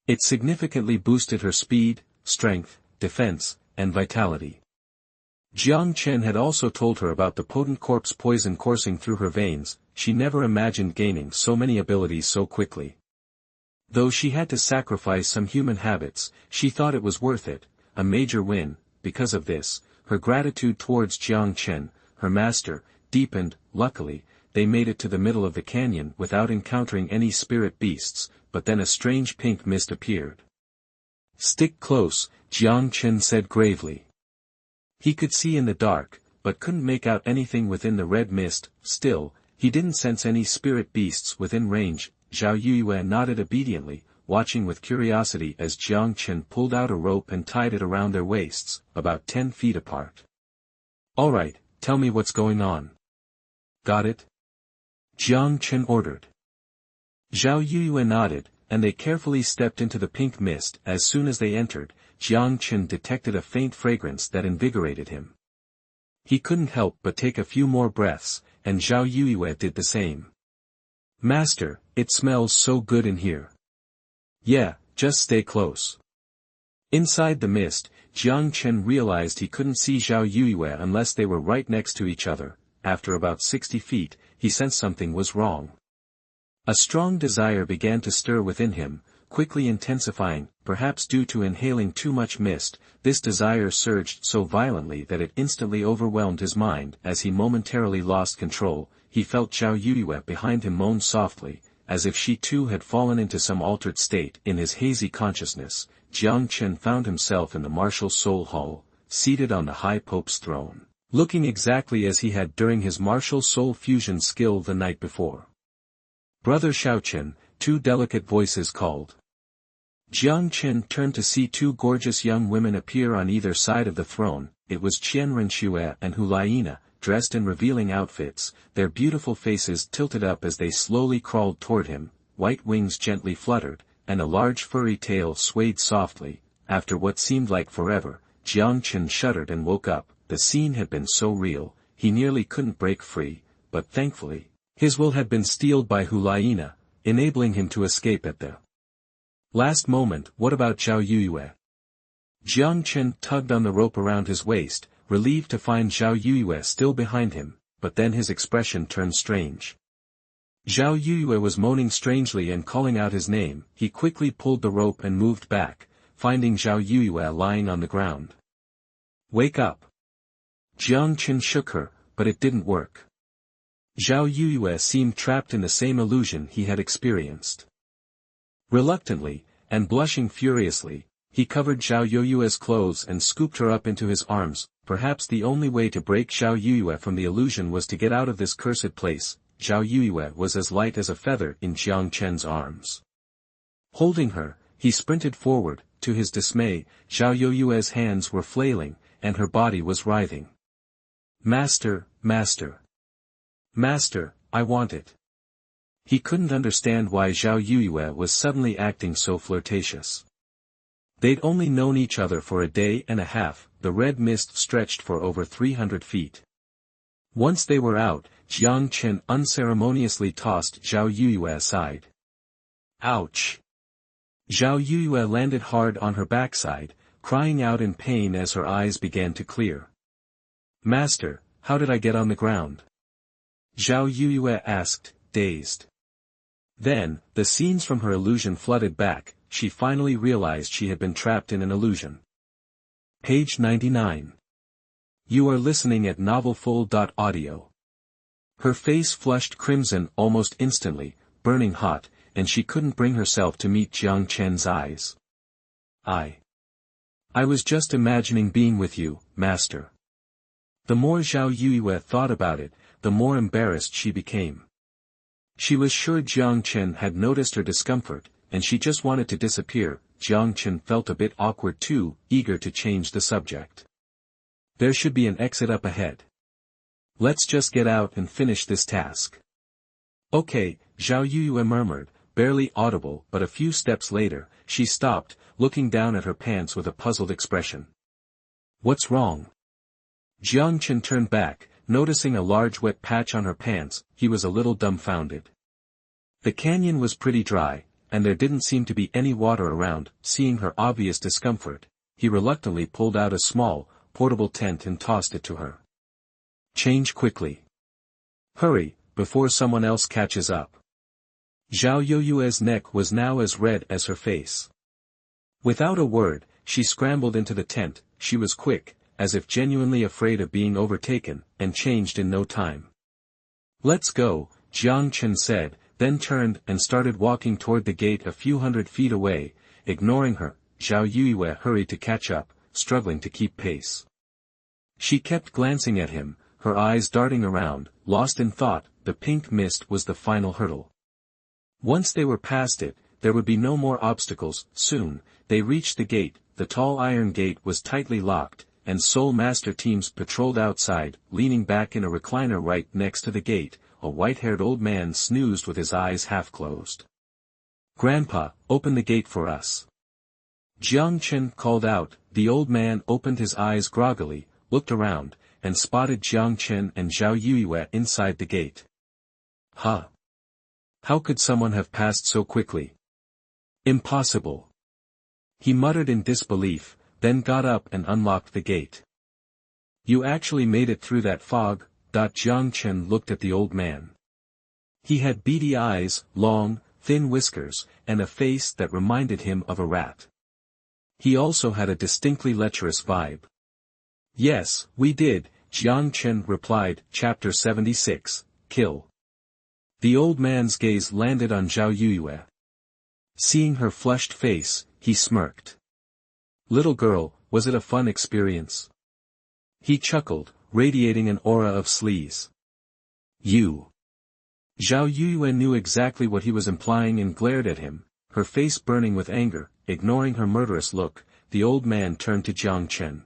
A: It significantly boosted her speed, strength, defense, and vitality. Jiang Chen had also told her about the potent corpse poison coursing through her veins. She never imagined gaining so many abilities so quickly. Though she had to sacrifice some human habits, she thought it was worth it, a major win. Because of this, her gratitude towards Jiang Chen, her master, deepened. Luckily, they made it to the middle of the canyon without encountering any spirit beasts, but then a strange pink mist appeared. Stick close, Jiang Chen said gravely. He could see in the dark, but couldn't make out anything within the red mist. Still, he didn't sense any spirit beasts within range. Zhao Yuyue nodded obediently, watching with curiosity as Jiang Chen pulled out a rope and tied it around their waists, about 10 feet apart. All right, tell me what's going on. Got it? Jiang Chen ordered. Zhao Yuyue nodded, and they carefully stepped into the pink mist. As soon as they entered, Jiang Chen detected a faint fragrance that invigorated him. He couldn't help but take a few more breaths, and Zhao Yuyue did the same. Master, it smells so good in here. Yeah, just stay close. Inside the mist, Jiang Chen realized he couldn't see Zhao Yuyue unless they were right next to each other. After about 60 feet, he sensed something was wrong. A strong desire began to stir within him, quickly intensifying. Perhaps due to inhaling too much mist, this desire surged so violently that it instantly overwhelmed his mind. As he momentarily lost control, he felt Zhao Yuyue behind him moan softly, as if she too had fallen into some altered state. In his hazy consciousness, Jiang Chen found himself in the martial soul hall, seated on the high pope's throne, looking exactly as he had during his martial soul fusion skill the night before. Brother Shaochen, 2 delicate voices called. Jiang Chen turned to see 2 gorgeous young women appear on either side of the throne. It was Qian Renxue and Hu Laiina, dressed in revealing outfits, their beautiful faces tilted up as they slowly crawled toward him, white wings gently fluttered, and a large furry tail swayed softly. After what seemed like forever, Jiang Chen shuddered and woke up. The scene had been so real, he nearly couldn't break free, but thankfully, his will had been steeled by Hulayina, enabling him to escape at the last moment. What about Zhao Yuyue? Jiang Chen tugged on the rope around his waist, relieved to find Zhao Yuyue still behind him, but then his expression turned strange. Zhao Yuyue was moaning strangely and calling out his name. He quickly pulled the rope and moved back, finding Zhao Yuyue lying on the ground. Wake up! Jiang Chen shook her, but it didn't work. Zhao Yuyue seemed trapped in the same illusion he had experienced. Reluctantly, and blushing furiously, he covered Zhao Yuyue's clothes and scooped her up into his arms. Perhaps the only way to break Zhao Yuyue from the illusion was to get out of this cursed place. Zhao Yuyue was as light as a feather in Jiang Chen's arms. Holding her, he sprinted forward. To his dismay, Zhao Yuyue's hands were flailing, and her body was writhing. Master, master. Master, I want it. He couldn't understand why Zhao Yuyue was suddenly acting so flirtatious. They'd only known each other for a day and a half. The red mist stretched for over 300 feet. Once they were out, Jiang Chen unceremoniously tossed Zhao Yuyue aside. Ouch! Zhao Yuyue landed hard on her backside, crying out in pain as her eyes began to clear. Master, how did I get on the ground? Zhao Yuyue asked, dazed. Then, the scenes from her illusion flooded back. She finally realized she had been trapped in an illusion. Page 99. You are listening at novelfull.audio. Her face flushed crimson almost instantly, burning hot, and she couldn't bring herself to meet Jiang Chen's eyes. I was just imagining being with you, master. The more Zhao Yuyue thought about it, the more embarrassed she became. She was sure Jiang Chen had noticed her discomfort, and she just wanted to disappear. Jiang Chen felt a bit awkward too, eager to change the subject. There should be an exit up ahead. Let's just get out and finish this task. Okay, Zhao Yuyue murmured, barely audible, but a few steps later, she stopped, looking down at her pants with a puzzled expression. What's wrong? Jiang Chen turned back, noticing a large wet patch on her pants. He was a little dumbfounded. The canyon was pretty dry, and there didn't seem to be any water around. Seeing her obvious discomfort, he reluctantly pulled out a small, portable tent and tossed it to her. Change quickly. Hurry, before someone else catches up. Zhao Yuyue's neck was now as red as her face. Without a word, she scrambled into the tent. She was quick, as if genuinely afraid of being overtaken, and changed in no time. Let's go, Jiang Chen said, then turned and started walking toward the gate a few hundred feet away. Ignoring her, Zhao Yuyue hurried to catch up, struggling to keep pace. She kept glancing at him, her eyes darting around, lost in thought. The pink mist was the final hurdle. Once they were past it, there would be no more obstacles. Soon, they reached the gate. The tall iron gate was tightly locked, and Soul Master teams patrolled outside. Leaning back in a recliner right next to the gate, a white-haired old man snoozed with his eyes half closed. Grandpa, open the gate for us. Jiang Chen called out. The old man opened his eyes groggily, looked around, and spotted Jiang Chen and Zhao Yuyue inside the gate. Huh? How could someone have passed so quickly? Impossible. He muttered in disbelief, then got up and unlocked the gate. You actually made it through that fog. Jiang Chen looked at the old man. He had beady eyes, long, thin whiskers, and a face that reminded him of a rat. He also had a distinctly lecherous vibe. Yes, we did, Jiang Chen replied. Chapter 76, Kill. The old man's gaze landed on Zhao Yuyue. Seeing her flushed face, he smirked. Little girl, was it a fun experience? He chuckled, radiating an aura of sleaze. You. Zhao Yuyue knew exactly what he was implying and glared at him, her face burning with anger. Ignoring her murderous look, the old man turned to Jiang Chen.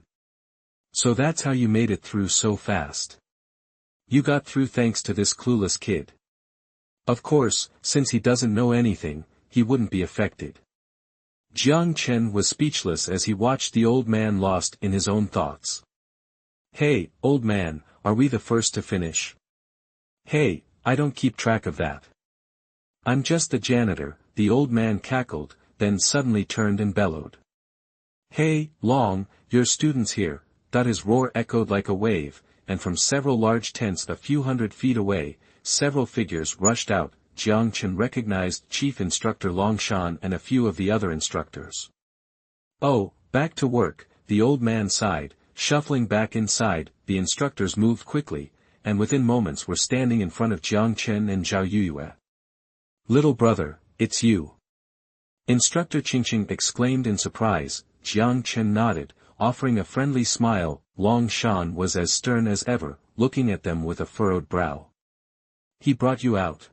A: So that's how you made it through so fast. You got through thanks to this clueless kid. Of course, since he doesn't know anything, he wouldn't be affected. Jiang Chen was speechless as he watched the old man lost in his own thoughts. Hey, old man, are we the first to finish? Hey, I don't keep track of that. I'm just the janitor, the old man cackled, then suddenly turned and bellowed. Hey, Long, your students here. His roar echoed like a wave, and from several large tents a few hundred feet away, several figures rushed out. Jiang Chen recognized Chief Instructor Long Shan and a few of the other instructors. Oh, back to work, the old man sighed, shuffling back inside. The instructors moved quickly, and within moments were standing in front of Jiang Chen and Zhao Yuyue. Little brother, it's you. Instructor Qingqing exclaimed in surprise. Jiang Chen nodded, offering a friendly smile. Long Shan was as stern as ever, looking at them with a furrowed brow. He brought you out?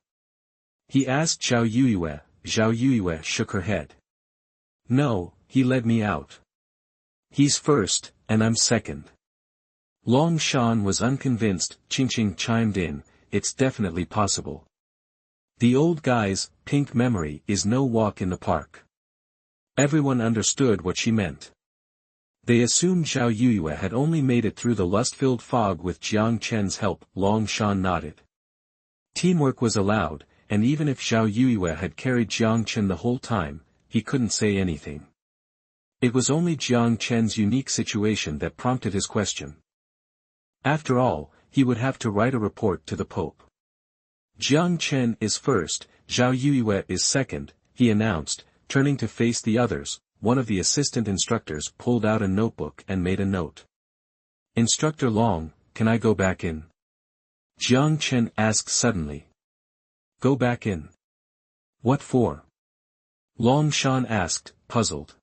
A: He asked Zhao Yuyue. Zhao Yuyue shook her head. No, he led me out. He's first, and I'm second. Long Shan was unconvinced. Qingqing chimed in, it's definitely possible. The old guy's pink memory is no walk in the park. Everyone understood what she meant. They assumed Zhao Yuyue had only made it through the lust-filled fog with Jiang Chen's help. Long Shan nodded. Teamwork was allowed, and even if Zhao Yuyue had carried Jiang Chen the whole time, he couldn't say anything. It was only Jiang Chen's unique situation that prompted his question. After all, he would have to write a report to the Pope. Jiang Chen is first, Zhao Yuyue is second, he announced, turning to face the others. One of the assistant instructors pulled out a notebook and made a note. Instructor Long, can I go back in? Jiang Chen asked suddenly. Go back in. What for? Long Shan asked, puzzled.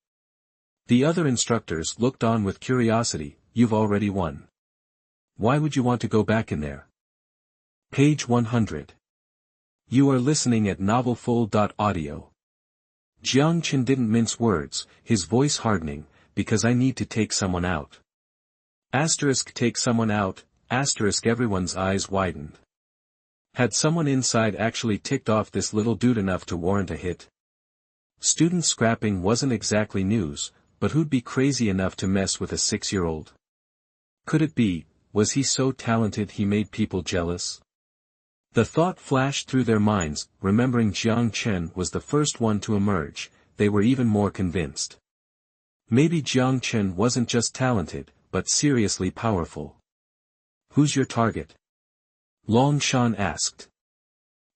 A: The other instructors looked on with curiosity. You've already won. Why would you want to go back in there? Page 100. You are listening at novelfull.audio. Jiang Chen didn't mince words, his voice hardening, because I need to take someone out. Asterisk take someone out, asterisk everyone's eyes widened. Had someone inside actually ticked off this little dude enough to warrant a hit? Student scrapping wasn't exactly news, but who'd be crazy enough to mess with a 6-year-old? Could it be, was he so talented he made people jealous? The thought flashed through their minds. Remembering Jiang Chen was the first one to emerge, they were even more convinced. Maybe Jiang Chen wasn't just talented, but seriously powerful. Who's your target? Long Shan asked.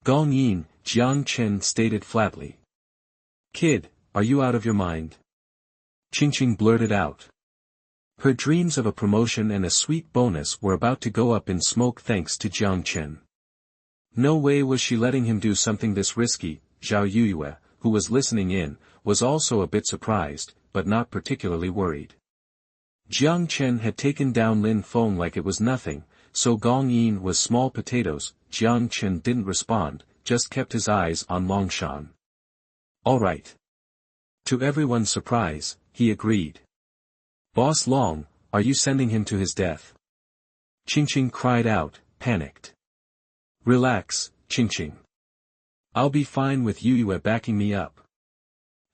A: Gong Yin, Jiang Chen stated flatly. Kid, are you out of your mind? Qingqing blurted out. Her dreams of a promotion and a sweet bonus were about to go up in smoke thanks to Jiang Chen. No way was she letting him do something this risky. Zhao Yuyue, who was listening in, was also a bit surprised, but not particularly worried. Jiang Chen had taken down Lin Feng like it was nothing, so Gong Yin was small potatoes. Jiang Chen didn't respond, just kept his eyes on Long Shan. All right. To everyone's surprise, he agreed. Boss Long, are you sending him to his death? Qingqing cried out, panicked. Relax, Qingqing. I'll be fine with Yuyue backing me up.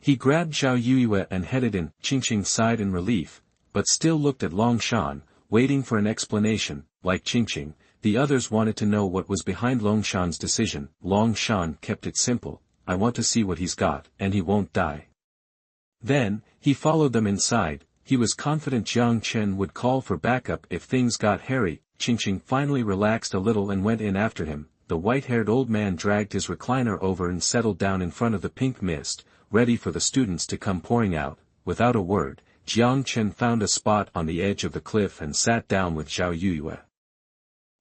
A: He grabbed Zhao Yuyue and headed in. Qingqing sighed in relief, but still looked at Long Shan, waiting for an explanation. Like Qingqing, the others wanted to know what was behind Long Shan's decision. Long Shan kept it simple. I want to see what he's got, and he won't die. Then, he followed them inside. He was confident Jiang Chen would call for backup if things got hairy. Qingqing finally relaxed a little and went in after him. The white-haired old man dragged his recliner over and settled down in front of the pink mist, ready for the students to come pouring out. Without a word, Jiang Chen found a spot on the edge of the cliff and sat down with Zhao Yuyue.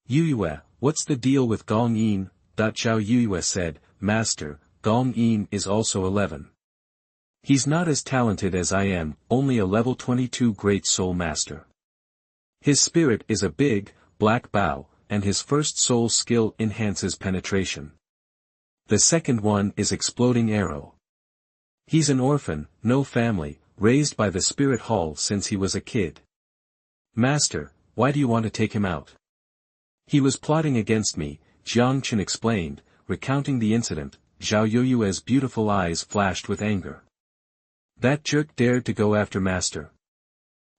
A: Yuyue, what's the deal with Gong Yin? Zhao Yuyue said, Master, Gong Yin is also 11. He's not as talented as I am, only a level 22 Great Soul Master. His spirit is a big, black bow, and his first soul skill enhances penetration. The second one is Exploding Arrow. He's an orphan, no family, raised by the Spirit Hall since he was a kid. Master, why do you want to take him out? He was plotting against me, Jiang Chen explained, recounting the incident. Zhao Yueyue's beautiful eyes flashed with anger. That jerk dared to go after Master.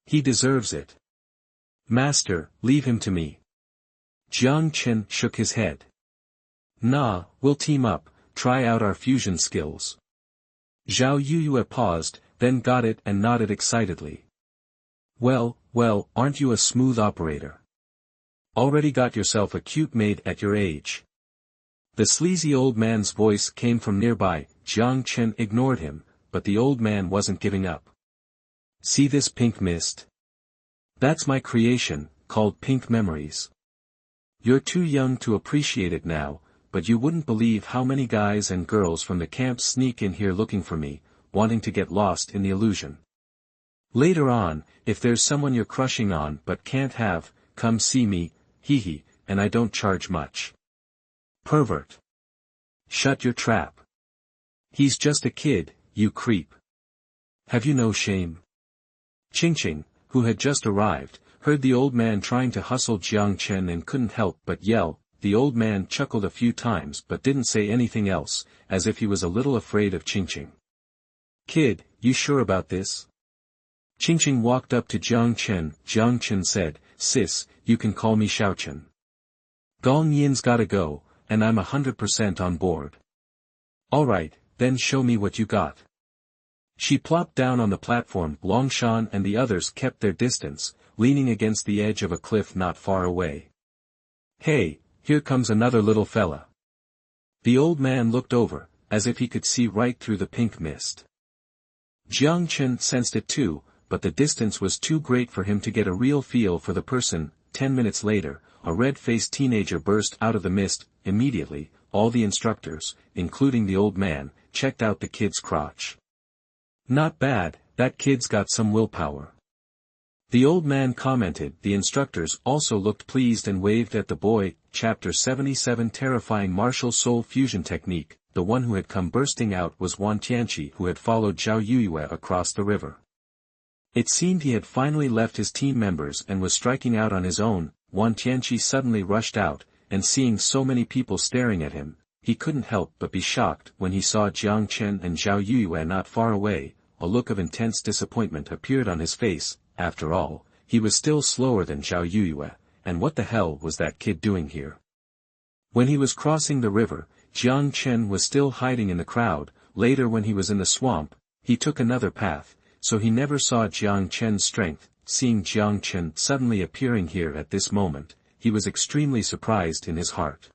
A: He deserves it. Master, leave him to me. Jiang Chen shook his head. Nah, we'll team up, try out our fusion skills. Zhao Yueyue paused, then got it and nodded excitedly. Well, aren't you a smooth operator? Already got yourself a cute maid at your age. The sleazy old man's voice came from nearby. Jiang Chen ignored him, but the old man wasn't giving up. See this pink mist? That's my creation, called Pink Memories. You're too young to appreciate it now, but you wouldn't believe how many guys and girls from the camp sneak in here looking for me, wanting to get lost in the illusion. Later on, if there's someone you're crushing on but can't have, come see me, hee, and I don't charge much. Pervert. Shut your trap. He's just a kid, you creep. Have you no shame? Qingqing, who had just arrived, heard the old man trying to hustle Jiang Chen and couldn't help but yell. The old man chuckled a few times but didn't say anything else, as if he was a little afraid of Qingqing. Kid, you sure about this? Qingqing walked up to Jiang Chen. Jiang Chen said, Sis, you can call me Xiaochen. Gong Yin's gotta go, and I'm 100% on board. Alright, then show me what you got. She plopped down on the platform. Longshan and the others kept their distance, leaning against the edge of a cliff not far away. Hey, here comes another little fella. The old man looked over, as if he could see right through the pink mist. Jiang Chen sensed it too, but the distance was too great for him to get a real feel for the person. 10 minutes later, a red-faced teenager burst out of the mist. Immediately, all the instructors, including the old man, checked out the kid's crotch. Not bad, that kid's got some willpower. The old man commented. The instructors also looked pleased and waved at the boy. Chapter 77. Terrifying martial soul fusion technique. The one who had come bursting out was Wan Tianqi, who had followed Zhao Yueyue across the river. It seemed he had finally left his team members and was striking out on his own. Wan Tianqi suddenly rushed out, and seeing so many people staring at him, he couldn't help but be shocked when he saw Jiang Chen and Zhao Yueyue not far away. A look of intense disappointment appeared on his face. After all, he was still slower than Zhao Yueyue, and what the hell was that kid doing here? When he was crossing the river, Jiang Chen was still hiding in the crowd. Later, when he was in the swamp, he took another path, so he never saw Jiang Chen's strength. Seeing Jiang Chen suddenly appearing here at this moment, he was extremely surprised in his heart.